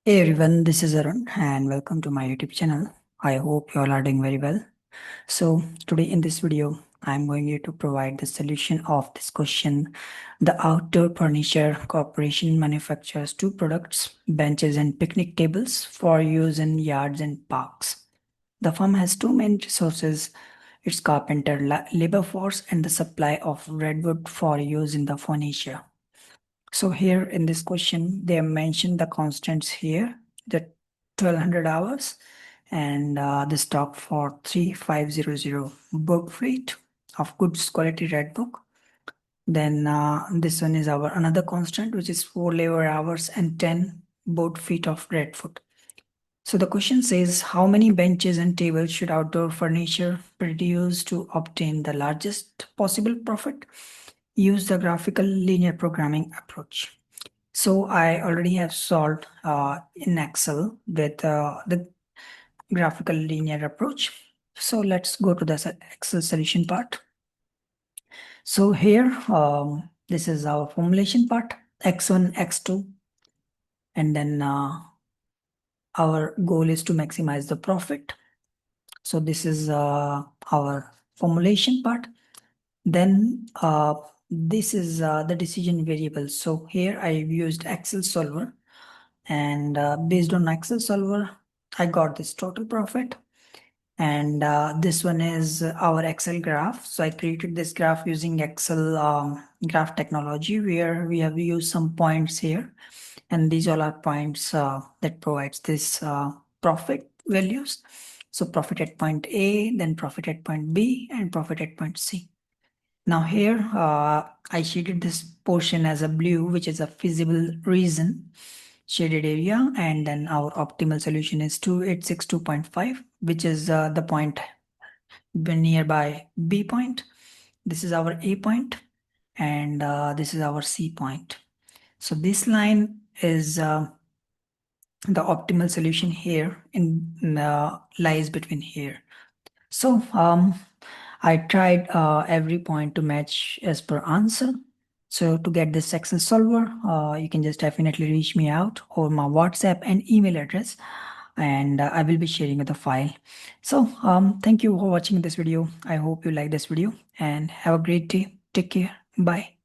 Hey everyone, this is Arun and welcome to my YouTube channel. I hope you all are doing very well. So today in this video, I'm going here to provide the solution of this question. The Outdoor Furniture Corporation manufactures two products, benches and picnic tables for use in yards and parks. The firm has two main resources, its carpenter labor force and the supply of redwood for use in the furniture. So here in this question, they mentioned the constants here, the 1200 hours and the stock for 3500 book fleet of goods quality red book. Then this one is our another constant, which is 4 labor hours and 10 board feet of redwood. So the question says, how many benches and tables should outdoor furniture produce to obtain the largest possible profit? Use the graphical linear programming approach. So I already have solved in Excel with the graphical linear approach. So let's go to the Excel solution part. So here, this is our formulation part, x1, x2, and then our goal is to maximize the profit. So this is our formulation part. Then this is the decision variable. So here I used Excel solver. And based on Excel solver, I got this total profit. And this one is our Excel graph. So I created this graph using Excel graph technology where we have used some points here. And these all are points that provides this profit values. So profit at point A, then profit at point B, and profit at point C. Now here, I shaded this portion as a blue, which is a feasible region shaded area, and then our optimal solution is 2862.5, which is the point nearby B point. This is our A point, and this is our C point. So this line is the optimal solution here in lies between here. So I tried every point to match as per answer. So to get this Excel solver, you can just definitely reach me out or my WhatsApp and email address, and I will be sharing the file. So thank you for watching this video. I hope you like this video and have a great day. Take care. Bye.